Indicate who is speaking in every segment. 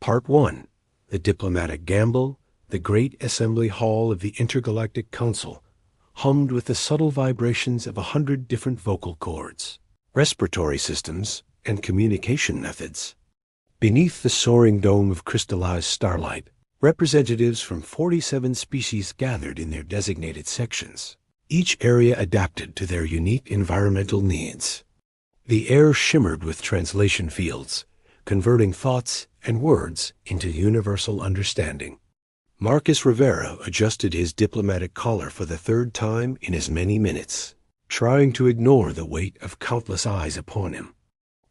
Speaker 1: Part 1. The Diplomatic Gamble. The great assembly hall of the Intergalactic Council hummed with the subtle vibrations of 100 different vocal cords, respiratory systems, and communication methods. Beneath the soaring dome of crystallized starlight, representatives from 47 species gathered in their designated sections, each area adapted to their unique environmental needs. The air shimmered with translation fields, converting thoughts and words into universal understanding. Marcus Rivera adjusted his diplomatic collar for the third time in as many minutes, trying to ignore the weight of countless eyes upon him.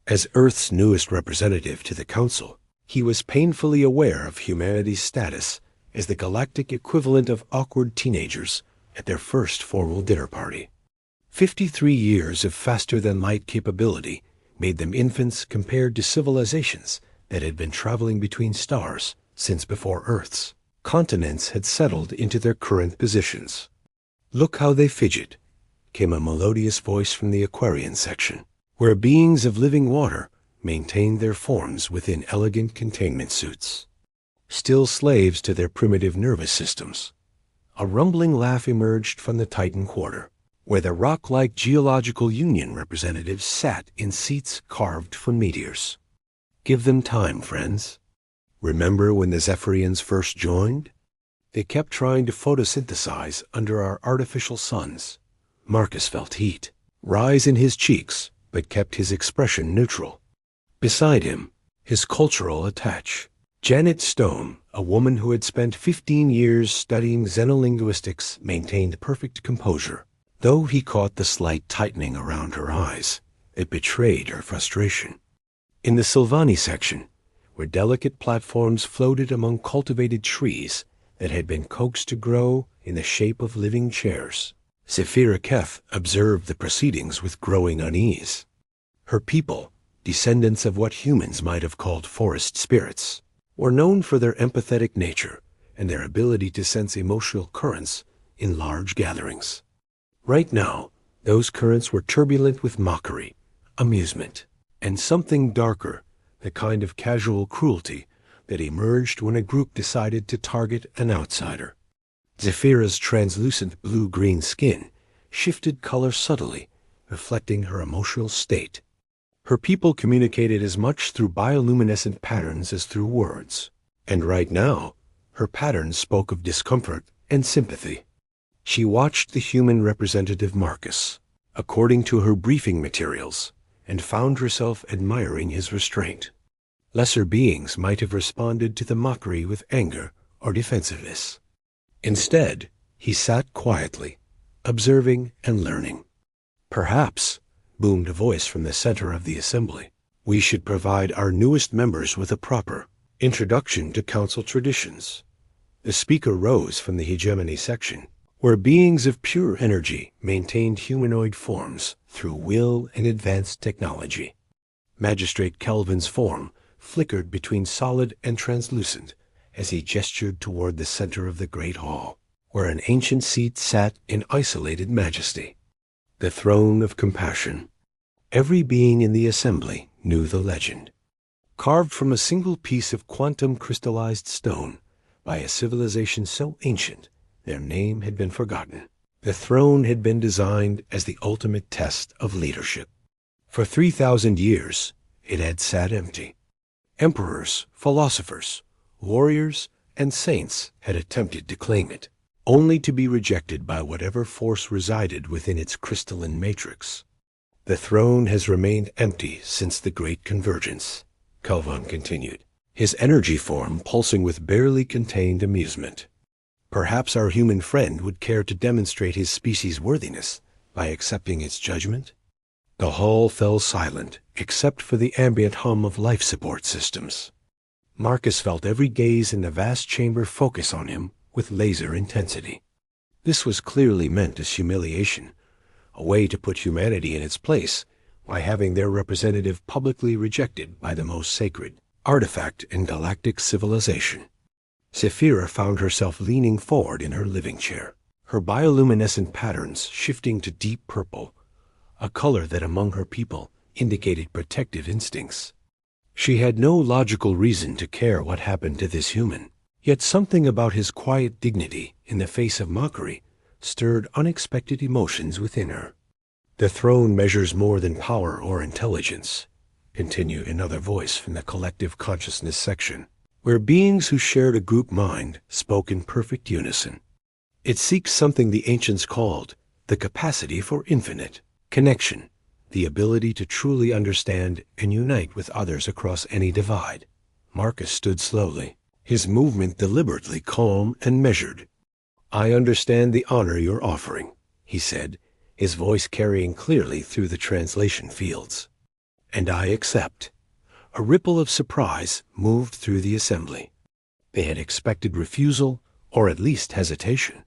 Speaker 1: As Earth's newest representative to the Council, he was painfully aware of humanity's status as the galactic equivalent of awkward teenagers at their first formal dinner party. 53 years of faster-than-light capability made them infants compared to civilizations that had been traveling between stars since before Earth's. Continents had settled into their current positions. "Look how they fidget," came a melodious voice from the Aquarian section, where beings of living water maintained their forms within elegant containment suits, still slaves to their primitive nervous systems. A rumbling laugh emerged from the Titan Quarter, where the rock-like Geological Union representatives sat in seats carved from meteors. "Give them time, friends. Remember when the Zephyrians first joined? They kept trying to photosynthesize under our artificial suns." Marcus felt heat rise in his cheeks, but kept his expression neutral. Beside him, his cultural attaché, Janet Stone, a woman who had spent 15 years studying xenolinguistics, maintained perfect composure. Though he caught the slight tightening around her eyes, it betrayed her frustration. In the Silvani section, where delicate platforms floated among cultivated trees that had been coaxed to grow in the shape of living chairs, Zephyra Keth observed the proceedings with growing unease. Her people, descendants of what humans might have called forest spirits, were known for their empathetic nature and their ability to sense emotional currents in large gatherings. Right now, those currents were turbulent with mockery, amusement, and something darker, the kind of casual cruelty that emerged when a group decided to target an outsider. Zephyra's translucent blue-green skin shifted color subtly, reflecting her emotional state. Her people communicated as much through bioluminescent patterns as through words, and right now, her patterns spoke of discomfort and sympathy. She watched the human representative Marcus, according to her briefing materials, and found herself admiring his restraint. Lesser beings might have responded to the mockery with anger or defensiveness. Instead, he sat quietly, observing and learning. "Perhaps," boomed a voice from the center of the assembly, "we should provide our newest members with a proper introduction to council traditions." The speaker rose from the hegemony section, where beings of pure energy maintained humanoid forms through will and advanced technology. Magistrate Kelvin's form flickered between solid and translucent as he gestured toward the center of the great hall, where an ancient seat sat in isolated majesty, the throne of compassion. Every being in the assembly knew the legend. Carved from a single piece of quantum crystallized stone by a civilization so ancient their name had been forgotten, the throne had been designed as the ultimate test of leadership. For 3,000 years, it had sat empty. Emperors, philosophers, warriors, and saints had attempted to claim it, only to be rejected by whatever force resided within its crystalline matrix. "The throne has remained empty since the Great Convergence," Kelvin continued, his energy form pulsing with barely contained amusement. "Perhaps our human friend would care to demonstrate his species' worthiness by accepting its judgment?" The hall fell silent, except for the ambient hum of life support systems. Marcus felt every gaze in the vast chamber focus on him with laser intensity. This was clearly meant as humiliation, a way to put humanity in its place by having their representative publicly rejected by the most sacred artifact in galactic civilization. Zephyra found herself leaning forward in her living chair, her bioluminescent patterns shifting to deep purple, a color that among her people indicated protective instincts. She had no logical reason to care what happened to this human, yet something about his quiet dignity in the face of mockery stirred unexpected emotions within her. "The throne measures more than power or intelligence," continued another voice from the collective consciousness section, where beings who shared a group mind spoke in perfect unison. "It seeks something the ancients called the capacity for infinite connection, the ability to truly understand and unite with others across any divide." Marcus stood slowly, his movement deliberately calm and measured. "I understand the honor you're offering," he said, his voice carrying clearly through the translation fields. "And I accept." A ripple of surprise moved through the assembly. They had expected refusal, or at least hesitation.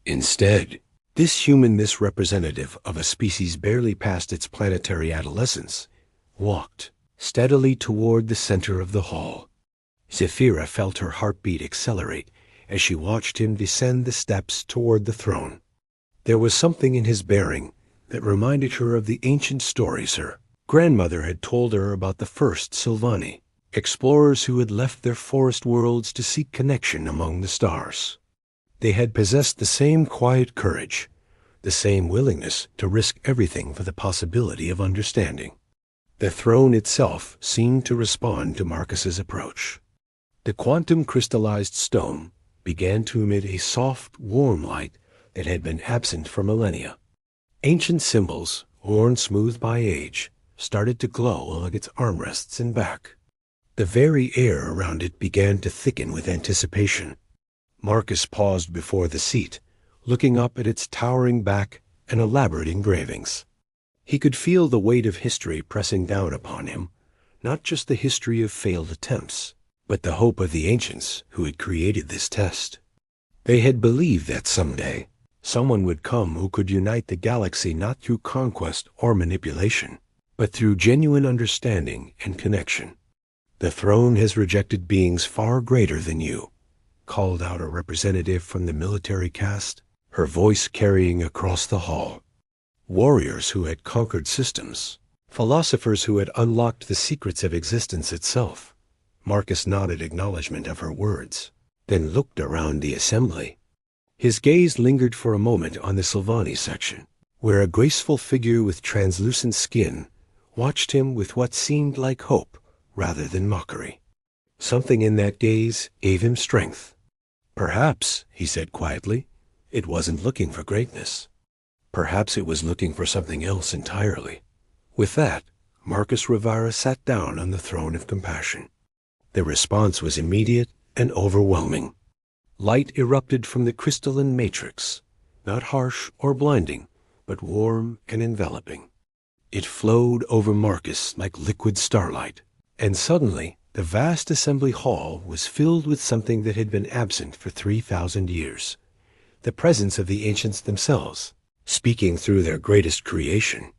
Speaker 1: Instead, this representative of a species barely past its planetary adolescence, walked steadily toward the center of the hall. Zephira felt her heartbeat accelerate as she watched him descend the steps toward the throne. There was something in his bearing that reminded her of the ancient stories her grandmother had told her about the first Sylvani, explorers who had left their forest worlds to seek connection among the stars. They had possessed the same quiet courage, the same willingness to risk everything for the possibility of understanding. The throne itself seemed to respond to Marcus's approach. The quantum crystallized stone began to emit a soft, warm light that had been absent for millennia. Ancient symbols, worn smooth by age, started to glow along its armrests and back. The very air around it began to thicken with anticipation. Marcus paused before the seat, looking up at its towering back and elaborate engravings. He could feel the weight of history pressing down upon him, not just the history of failed attempts, but the hope of the ancients who had created this test. They had believed that someday someone would come who could unite the galaxy not through conquest or manipulation, but through genuine understanding and connection. "The throne has rejected beings far greater than you," called out a representative from the military caste, her voice carrying across the hall. Warriors who had conquered systems, philosophers who had unlocked the secrets of existence itself. Marcus nodded acknowledgement of her words, then looked around the assembly. His gaze lingered for a moment on the Sylvani section, where a graceful figure with translucent skin watched him with what seemed like hope rather than mockery. Something in that gaze gave him strength. "Perhaps," he said quietly, "it wasn't looking for greatness. Perhaps it was looking for something else entirely." With that, Marcus Rivera sat down on the throne of compassion. The response was immediate and overwhelming. Light erupted from the crystalline matrix, not harsh or blinding, but warm and enveloping. It flowed over Marcus like liquid starlight, and suddenly the vast assembly hall was filled with something that had been absent for 3,000 years. The presence of the ancients themselves, speaking through their greatest creation.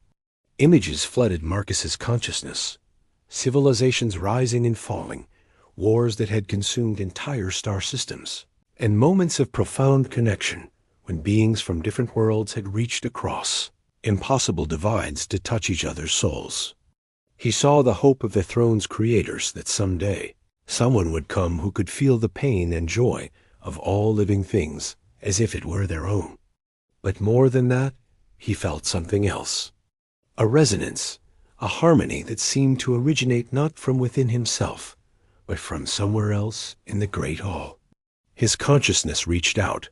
Speaker 1: Images flooded Marcus's consciousness. Civilizations rising and falling, wars that had consumed entire star systems, and moments of profound connection when beings from different worlds had reached across impossible divides to touch each other's souls. He saw the hope of the throne's creators that someday someone would come who could feel the pain and joy of all living things as if it were their own. But more than that, he felt something else. A resonance, a harmony that seemed to originate not from within himself, but from somewhere else in the great hall. His consciousness reached out,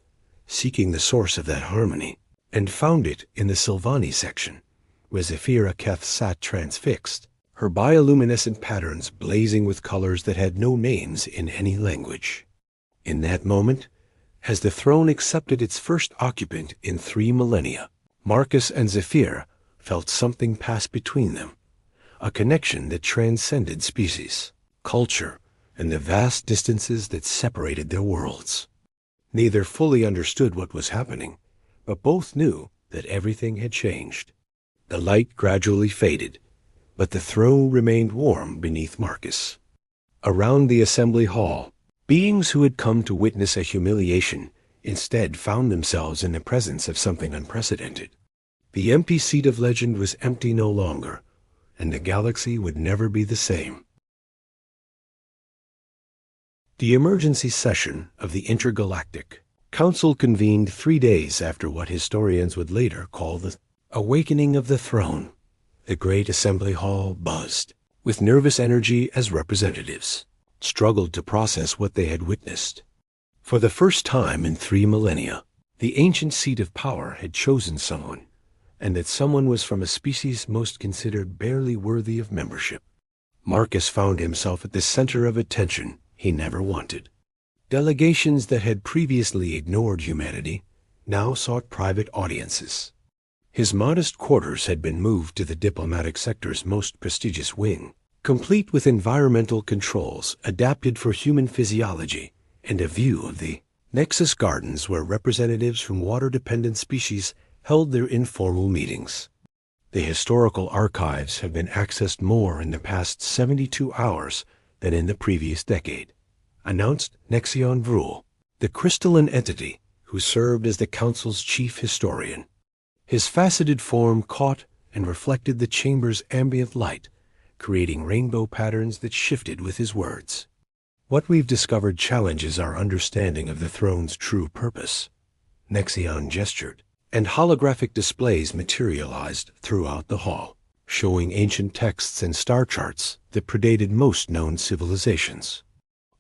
Speaker 1: seeking the source of that harmony, and found it in the Sylvani section, where Zephira Keth sat transfixed, her bioluminescent patterns blazing with colors that had no names in any language. In that moment, as the throne accepted its first occupant in 3 millennia, Marcus and Zephira felt something pass between them, a connection that transcended species, culture, and the vast distances that separated their worlds. Neither fully understood what was happening, but both knew that everything had changed. The light gradually faded, but the throne remained warm beneath Marcus. Around the assembly hall, beings who had come to witness a humiliation instead found themselves in the presence of something unprecedented. The empty seat of legend was empty no longer, and the galaxy would never be the same. The emergency session of the Intergalactic Council convened 3 days after what historians would later call the awakening of the throne. The great assembly hall buzzed with nervous energy as representatives struggled to process what they had witnessed. For the first time in 3 millennia, the ancient seat of power had chosen someone, and that someone was from a species most considered barely worthy of membership. Marcus found himself at the center of attention he never wanted. Delegations that had previously ignored humanity now sought private audiences. His modest quarters had been moved to the diplomatic sector's most prestigious wing, complete with environmental controls adapted for human physiology and a view of the Nexus Gardens where representatives from water-dependent species held their informal meetings. The historical archives have been accessed more in the past 72 hours than in the previous decade, announced Nexion Vrul, the crystalline entity who served as the Council's chief historian. His faceted form caught and reflected the chamber's ambient light, creating rainbow patterns that shifted with his words. What we've discovered challenges our understanding of the throne's true purpose. Nexion gestured, and holographic displays materialized throughout the hall, showing ancient texts and star charts that predated most known civilizations.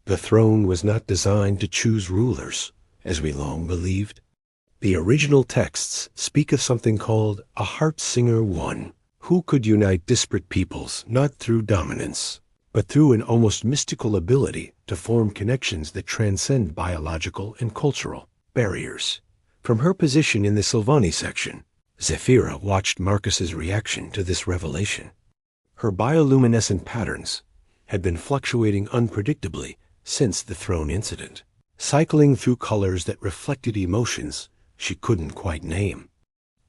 Speaker 1: The throne was not designed to choose rulers, as we long believed. The original texts speak of something called a Heart Singer One, who could unite disparate peoples not through dominance, but through an almost mystical ability to form connections that transcend biological and cultural barriers. From her position in the Sylvani section, Zephyra watched Marcus's reaction to this revelation. Her bioluminescent patterns had been fluctuating unpredictably since the throne incident, cycling through colors that reflected emotions she couldn't quite name.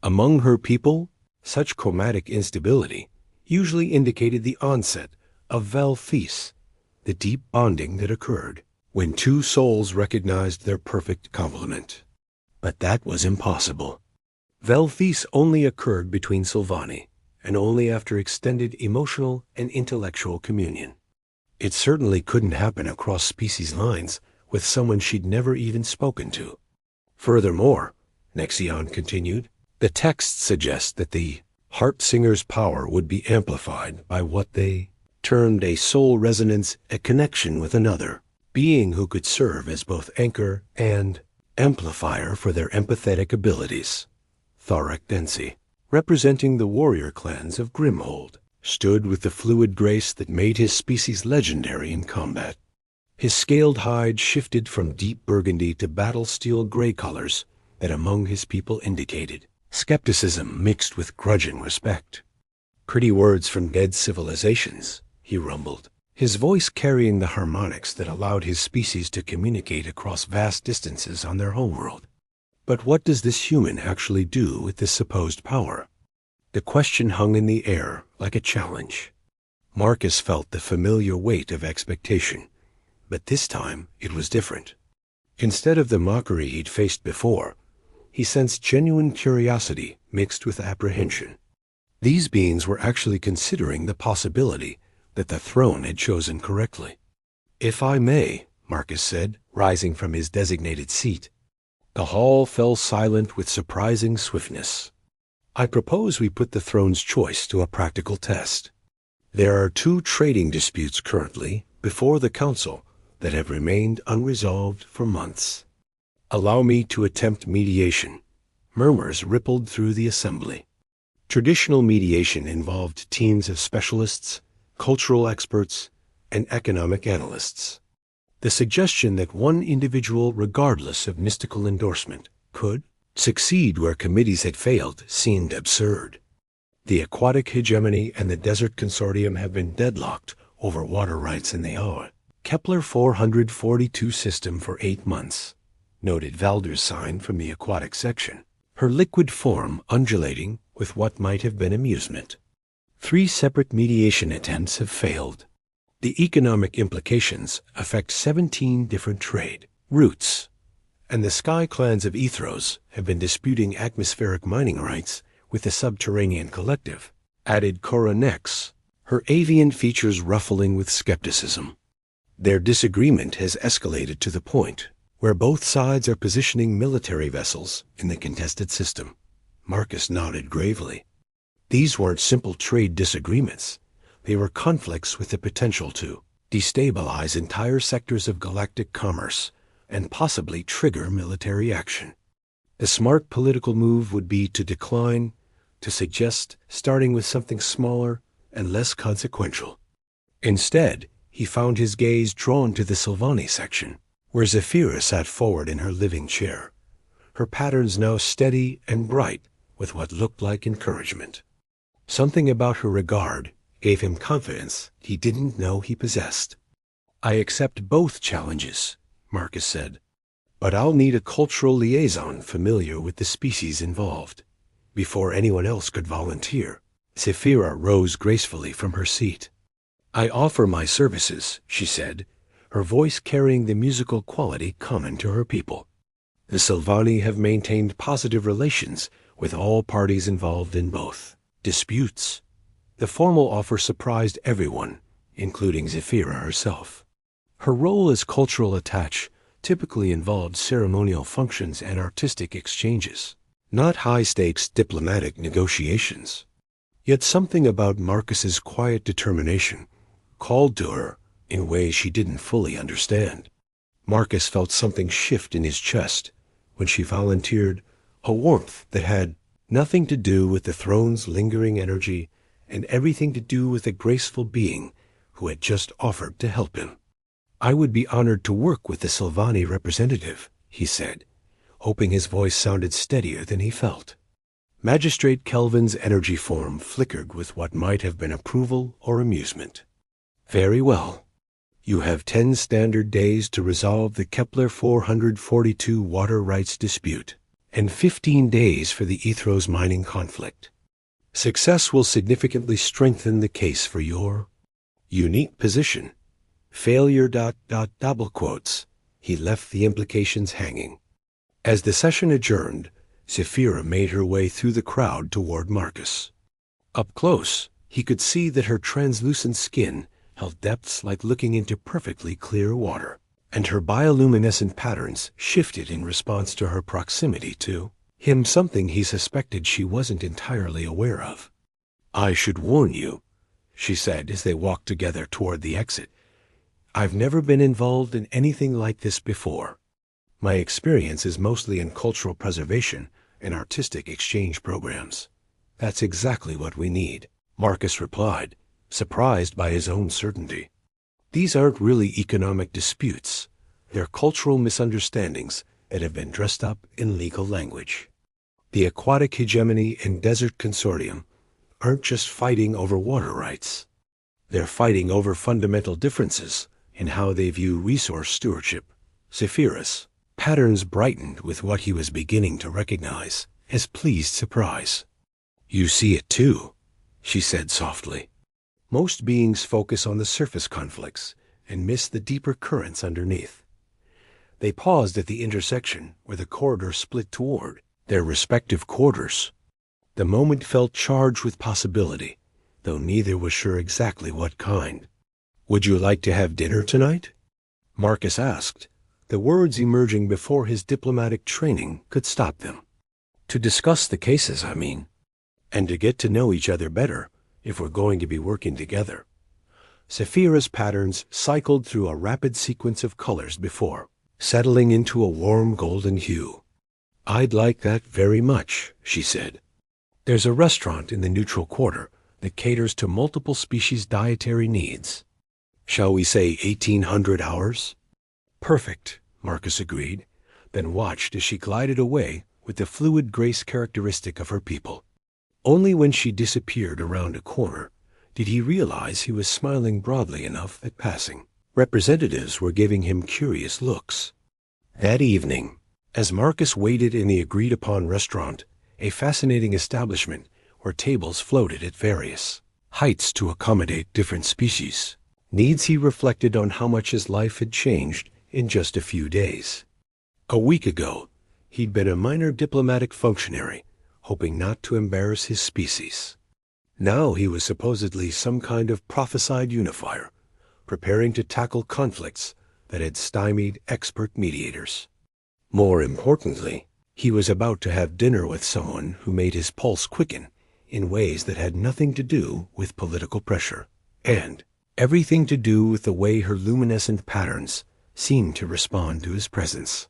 Speaker 1: Among her people, such chromatic instability usually indicated the onset of Velthis, the deep bonding that occurred when two souls recognized their perfect complement. But that was impossible. Velthis only occurred between Sylvani, and only after extended emotional and intellectual communion. It certainly couldn't happen across species lines with someone she'd never even spoken to. Furthermore, Nexion continued, the text suggests that the Heart Singer's power would be amplified by what they termed a soul resonance, a connection with another, being who could serve as both anchor and amplifier for their empathetic abilities. Thorak Densi, representing the warrior clans of Grimhold, stood with the fluid grace that made his species legendary in combat. His scaled hide shifted from deep burgundy to battle-steel gray colors that among his people indicated skepticism mixed with grudging respect. Pretty words from dead civilizations, he rumbled, his voice carrying the harmonics that allowed his species to communicate across vast distances on their homeworld. But what does this human actually do with this supposed power? The question hung in the air like a challenge. Marcus felt the familiar weight of expectation, but this time it was different. Instead of the mockery he'd faced before, he sensed genuine curiosity mixed with apprehension. These beings were actually considering the possibility that the throne had chosen correctly. "If I may," Marcus said, rising from his designated seat. The hall fell silent with surprising swiftness. "I propose we put the throne's choice to a practical test. There are 2 trading disputes currently before the council that have remained unresolved for months. Allow me to attempt mediation." Murmurs rippled through the assembly. Traditional mediation involved teams of specialists, cultural experts, and economic analysts. The suggestion that one individual, regardless of mystical endorsement, could succeed where committees had failed seemed absurd. The aquatic hegemony and the desert consortium have been deadlocked over water rights in the Kepler 442 system for 8 months, noted Valdersign from the aquatic section, her liquid form undulating with what might have been amusement. 3 separate mediation attempts have failed. The economic implications affect 17 different trade routes, and the sky clans of Ethros have been disputing atmospheric mining rights with the subterranean collective, added Cora Nex, her avian features ruffling with skepticism. Their disagreement has escalated to the point where both sides are positioning military vessels in the contested system. Marcus nodded gravely. These weren't simple trade disagreements. They were conflicts with the potential to destabilize entire sectors of galactic commerce and possibly trigger military action. A smart political move would be to decline, to suggest starting with something smaller and less consequential. Instead, he found his gaze drawn to the Sylvani section, where Zephyra sat forward in her living chair, her patterns now steady and bright with what looked like encouragement. Something about her regard gave him confidence he didn't know he possessed. "I accept both challenges," Marcus said, "but I'll need a cultural liaison familiar with the species involved." Before anyone else could volunteer, Zephyra rose gracefully from her seat. "I offer my services," she said, her voice carrying the musical quality common to her people. "The Sylvani have maintained positive relations with all parties involved in both disputes." The formal offer surprised everyone, including Zephyra herself. Her role as cultural attaché typically involved ceremonial functions and artistic exchanges, not high-stakes diplomatic negotiations. Yet something about Marcus's quiet determination called to her in ways she didn't fully understand. Marcus felt something shift in his chest when she volunteered, a warmth that had nothing to do with the throne's lingering energy and everything to do with a graceful being who had just offered to help him. "I would be honored to work with the Sylvani representative," he said, hoping his voice sounded steadier than he felt. Magistrate Kelvin's energy form flickered with what might have been approval or amusement. "Very well. You have 10 standard days to resolve the Kepler 442 water rights dispute, and 15 days for the Ethros mining conflict. Success will significantly strengthen the case for your unique position. Failure ... double quotes." He left the implications hanging. As the session adjourned, Zephyra made her way through the crowd toward Marcus. Up close, he could see that her translucent skin held depths like looking into perfectly clear water, and her bioluminescent patterns shifted in response to her proximity to him, something he suspected she wasn't entirely aware of. "I should warn you," she said as they walked together toward the exit. "I've never been involved in anything like this before. My experience is mostly in cultural preservation and artistic exchange programs." "That's exactly what we need," Marcus replied, surprised by his own certainty. "These aren't really economic disputes. They're cultural misunderstandings that have been dressed up in legal language. The Aquatic Hegemony and Desert Consortium aren't just fighting over water rights. They're fighting over fundamental differences in how they view resource stewardship." Zephyra's patterns brightened with what he was beginning to recognize as pleased surprise. "You see it too," she said softly. "Most beings focus on the surface conflicts and miss the deeper currents underneath." They paused at the intersection where the corridor split toward their respective quarters. The moment felt charged with possibility, though neither was sure exactly what kind. "Would you like to have dinner tonight?" Marcus asked, the words emerging before his diplomatic training could stop them. "To discuss the cases, I mean, and to get to know each other better if we're going to be working together." Zephyra's patterns cycled through a rapid sequence of colors before settling into a warm golden hue. "I'd like that very much," she said. "There's a restaurant in the neutral quarter that caters to multiple species' dietary needs. Shall we say 1800 hours? "Perfect," Marcus agreed, then watched as she glided away with the fluid grace characteristic of her people. Only when she disappeared around a corner did he realize he was smiling broadly enough at passing representatives were giving him curious looks. That evening, as Marcus waited in the agreed-upon restaurant, a fascinating establishment where tables floated at various heights to accommodate different species, needs, he reflected on how much his life had changed in just a few days. A week ago, he'd been a minor diplomatic functionary, hoping not to embarrass his species. Now he was supposedly some kind of prophesied unifier, preparing to tackle conflicts that had stymied expert mediators. More importantly, he was about to have dinner with someone who made his pulse quicken in ways that had nothing to do with political pressure, and everything to do with the way her luminescent patterns seemed to respond to his presence.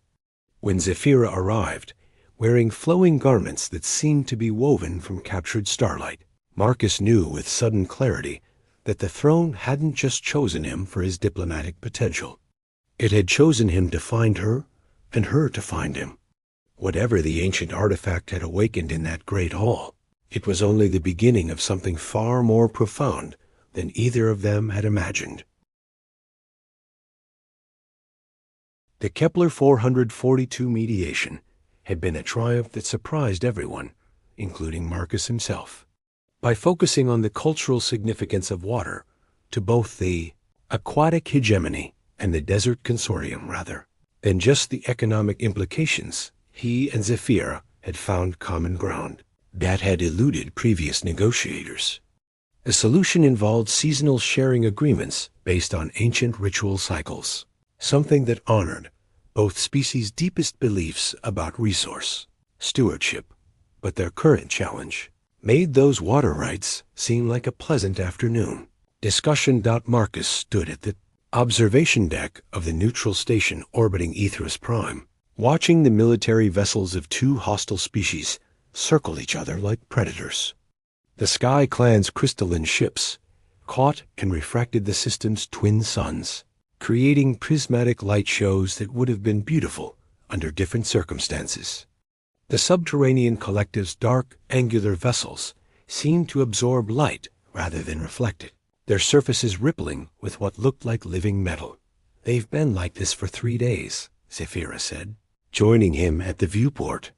Speaker 1: When Zephyra arrived, wearing flowing garments that seemed to be woven from captured starlight, Marcus knew with sudden clarity that the throne hadn't just chosen him for his diplomatic potential. It had chosen him to find her, and her to find him. Whatever the ancient artifact had awakened in that great hall, it was only the beginning of something far more profound than either of them had imagined. The Kepler 442 mediation had been a triumph that surprised everyone, including Marcus himself. By focusing on the cultural significance of water to both the aquatic hegemony and the desert consortium rather than just the economic implications, he and Zephyra had found common ground that had eluded previous negotiators. The solution involved seasonal sharing agreements based on ancient ritual cycles, something that honored both species' deepest beliefs about resource stewardship, but their current challenge made those water rights seem like a pleasant afternoon. Marcus stood at the observation deck of the neutral station orbiting Aetherius Prime, watching the military vessels of two hostile species circle each other like predators. The Sky Clan's crystalline ships caught and refracted the system's twin suns, creating prismatic light shows that would have been beautiful under different circumstances. The subterranean collective's dark, angular vessels seemed to absorb light rather than reflect it, their surfaces rippling with what looked like living metal. "They've been like this for 3 days," Zephyra said, joining him at the viewport.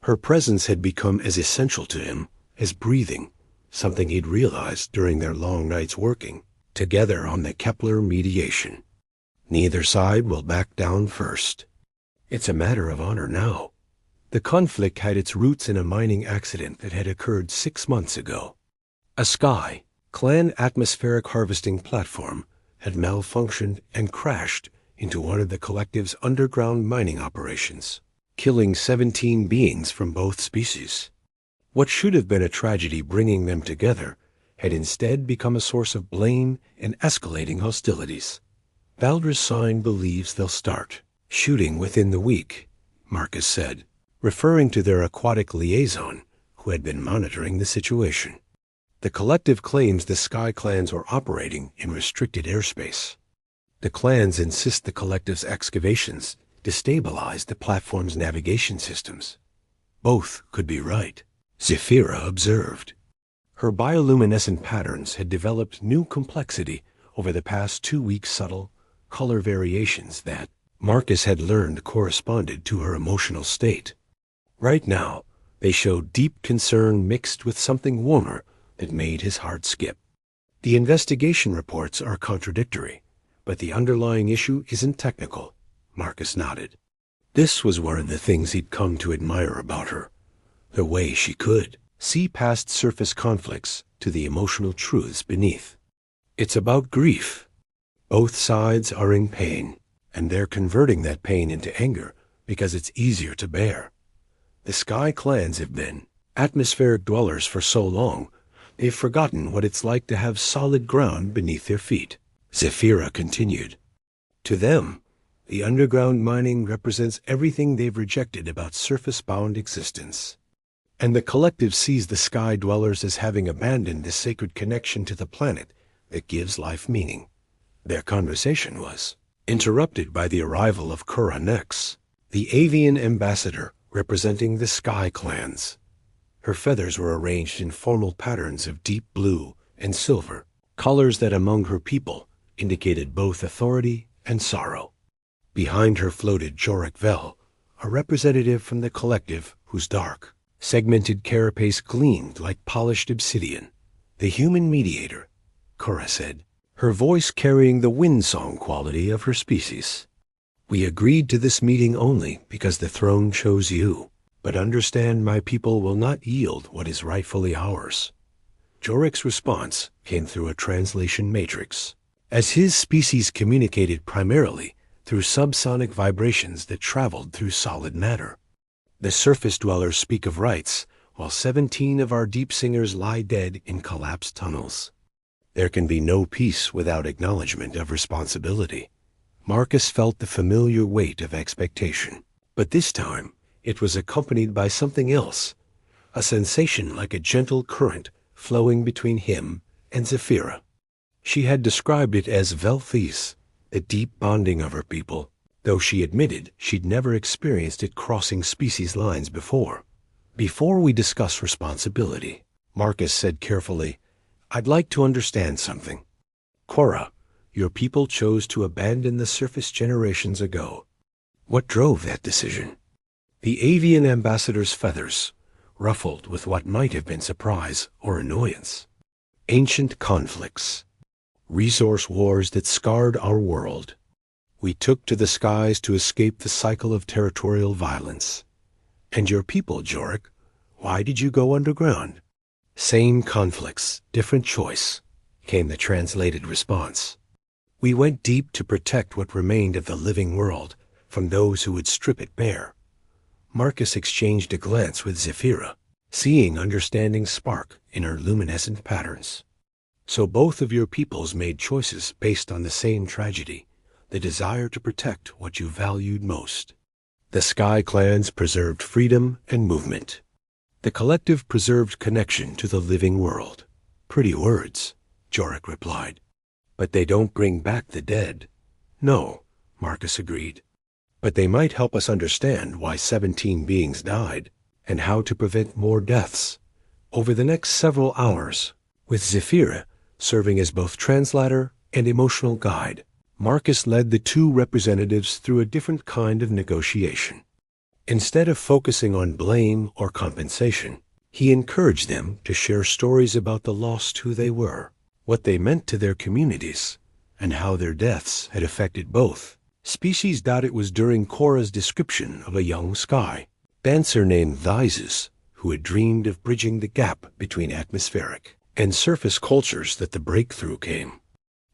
Speaker 1: Her presence had become as essential to him as breathing, something he'd realized during their long nights working together on the Kepler mediation. Neither side will back down first. It's a matter of honor now. The conflict had its roots in a mining accident that had occurred 6 months ago. A Sky Clan atmospheric harvesting platform had malfunctioned and crashed into one of the collective's underground mining operations, killing 17 beings from both species. What should have been a tragedy bringing them together had instead become a source of blame and escalating hostilities. Baldur's Sign believes they'll start shooting within the week, Marcus said, referring to their aquatic liaison who had been monitoring the situation. The collective claims the Sky Clans are operating in restricted airspace. The clans insist the collective's excavations destabilize the platform's navigation systems. Both could be right, Zephyra observed. Her bioluminescent patterns had developed new complexity over the past 2 weeks, subtle color variations that Marcus had learned corresponded to her emotional state. Right now, they showed deep concern mixed with something warmer that made his heart skip. The investigation reports are contradictory, but the underlying issue isn't technical, Marcus nodded. This was one of the things he'd come to admire about her, the way she could see past surface conflicts to the emotional truths beneath. It's about grief. Both sides are in pain, and they're converting that pain into anger because it's easier to bear. The Sky Clans have been atmospheric dwellers for so long, they've forgotten what it's like to have solid ground beneath their feet, Zephyra continued. To them, the underground mining represents everything they've rejected about surface-bound existence. And the collective sees the sky dwellers as having abandoned the sacred connection to the planet that gives life meaning. Their conversation was interrupted by the arrival of Kura Nex, the avian ambassador representing the Sky Clans. Her feathers were arranged in formal patterns of deep blue and silver, colors that among her people indicated both authority and sorrow. Behind her floated Jorik Vel, a representative from the collective whose dark, segmented carapace gleamed like polished obsidian. The human mediator, Kura said, her voice carrying the wind-song quality of her species. We agreed to this meeting only because the throne chose you, but understand my people will not yield what is rightfully ours. Jorik's response came through a translation matrix. as his species communicated primarily through subsonic vibrations that traveled through solid matter. The surface dwellers speak of rights, while 17 of our deep singers lie dead in collapsed tunnels. There can be no peace without acknowledgement of responsibility. Marcus felt the familiar weight of expectation, but this time it was accompanied by something else, a sensation like a gentle current flowing between him and Zephira. She had described it as velthis, the deep bonding of her people, though she admitted she'd never experienced it crossing species lines before. Before we discuss responsibility, Marcus said carefully, I'd like to understand something. Cora, your people chose to abandon the surface generations ago. What drove that decision? The avian ambassador's feathers ruffled with what might have been surprise or annoyance. Ancient conflicts. Resource wars that scarred our world. We took to the skies to escape the cycle of territorial violence. And your people, Jorik, why did you go underground? Same conflicts, different choice, came the translated response. We went deep to protect what remained of the living world from those who would strip it bare. Marcus exchanged a glance with Zephira, seeing understanding spark in her luminescent patterns. So both of your peoples made choices based on the same tragedy, the desire to protect what you valued most. The Sky Clans preserved freedom and movement. The collective preserved connection to the living world. Pretty words, Jorik replied. But they don't bring back the dead. No, Marcus agreed. But they might help us understand why 17 beings died, and how to prevent more deaths. Over the next several hours, with Zephira serving as both translator and emotional guide, Marcus led the two representatives through a different kind of negotiation. Instead of focusing on blame or compensation, he encouraged them to share stories about the lost who they were, what they meant to their communities, and how their deaths had affected both species. It was during Cora's description of a young sky dancer named Thysus, who had dreamed of bridging the gap between atmospheric and surface cultures that the breakthrough came.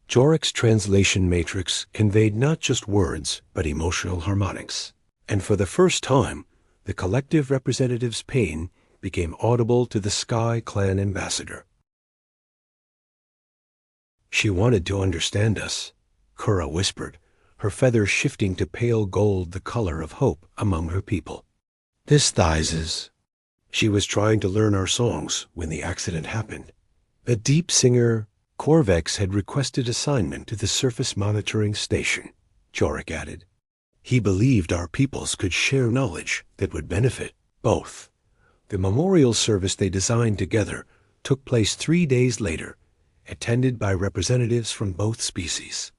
Speaker 1: Jorik's translation matrix conveyed not just words, but emotional harmonics. And for the first time, the collective representative's pain became audible to the Sky Clan ambassador. She wanted to understand us, Cora whispered, her feathers shifting to pale gold, the color of hope among her people. This Thysus. She was trying to learn our songs when the accident happened. A deep singer, Corvex, had requested assignment to the surface monitoring station, Jorik added. He believed our peoples could share knowledge that would benefit both. The memorial service they designed together took place 3 days later, attended by representatives from both species.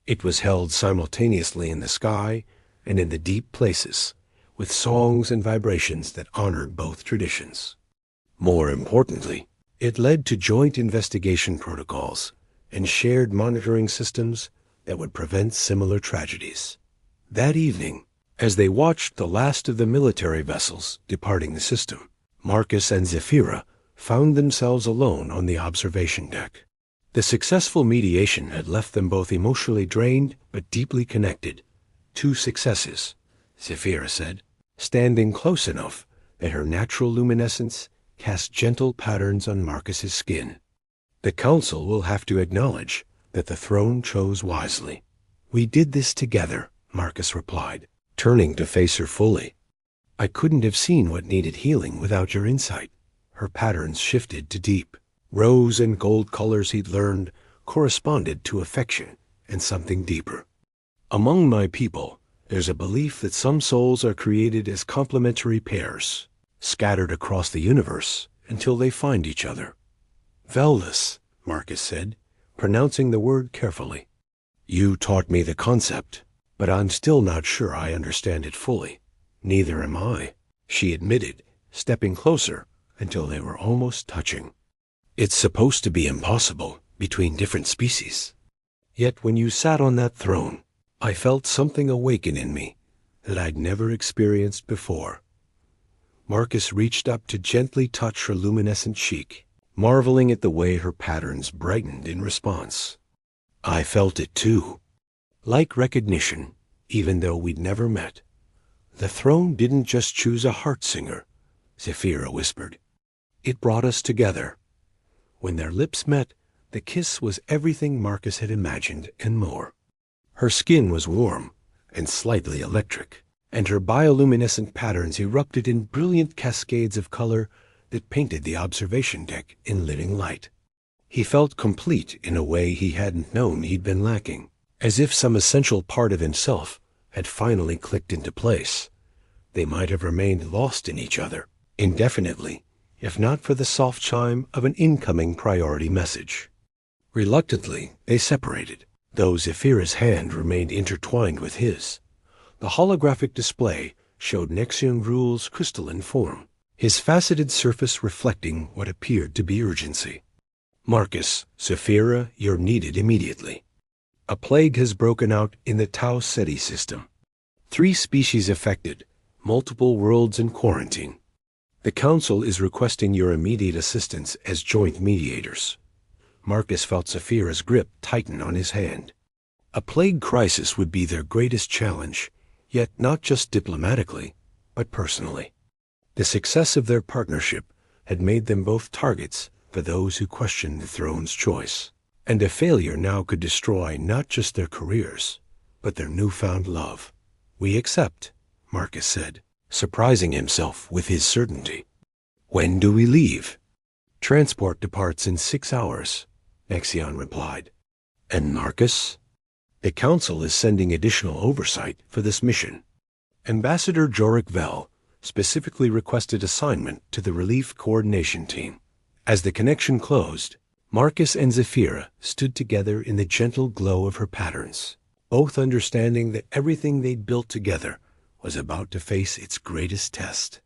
Speaker 1: It was held simultaneously in the sky and in the deep places, with songs and vibrations that honored both traditions. More importantly, it led to joint investigation protocols and shared monitoring systems that would prevent similar tragedies. That evening, as they watched the last of the military vessels departing the system, Marcus and Zephira found themselves alone on the observation deck. The successful mediation had left them both emotionally drained but deeply connected. 2 successes, Zephira said, standing close enough that her natural luminescence cast gentle patterns on Marcus's skin. The council will have to acknowledge that the throne chose wisely. We did this together, Marcus replied, turning to face her fully. I couldn't have seen what needed healing without your insight. Her patterns shifted to deep. Rose and gold colors he'd learned corresponded to affection and something deeper. Among my people, there's a belief that some souls are created as complementary pairs, scattered across the universe until they find each other. Veldus, Marcus said, pronouncing the word carefully. You taught me the concept, but I'm still not sure I understand it fully. Neither am I, she admitted, stepping closer until they were almost touching. It's supposed to be impossible between different species. Yet when you sat on that throne, I felt something awaken in me that I'd never experienced before. Marcus reached up to gently touch her luminescent cheek, marveling at the way her patterns brightened in response. I felt it too. Like recognition, even though we'd never met. The throne didn't just choose a heart singer, Zephyra whispered. It brought us together. When their lips met, the kiss was everything Marcus had imagined and more. Her skin was warm and slightly electric, and her bioluminescent patterns erupted in brilliant cascades of color that painted the observation deck in living light. He felt complete in a way he hadn't known he'd been lacking, as if some essential part of himself had finally clicked into place. They might have remained lost in each other indefinitely, if not for the soft chime of an incoming priority message. Reluctantly, they separated, though Zephyra's hand remained intertwined with his. The holographic display showed Nexium Rule's crystalline form, his faceted surface reflecting what appeared to be urgency. Marcus, Zephyra, you're needed immediately. A plague has broken out in the Tau Ceti system. 3 species affected, multiple worlds in quarantine. The Council is requesting your immediate assistance as joint mediators. Marcus felt Zephyra's grip tighten on his hand. A plague crisis would be their greatest challenge, yet not just diplomatically, but personally. The success of their partnership had made them both targets for those who questioned the throne's choice, and a failure now could destroy not just their careers, but their newfound love. We accept, Marcus said, surprising himself with his certainty. When do we leave? Transport departs in 6 hours, Nexion replied. And Marcus? The Council is sending additional oversight for this mission. Ambassador Jorik Vel specifically requested assignment to the Relief Coordination Team. As the connection closed, Marcus and Zephyra stood together in the gentle glow of her patterns, both understanding that everything they'd built together was about to face its greatest test.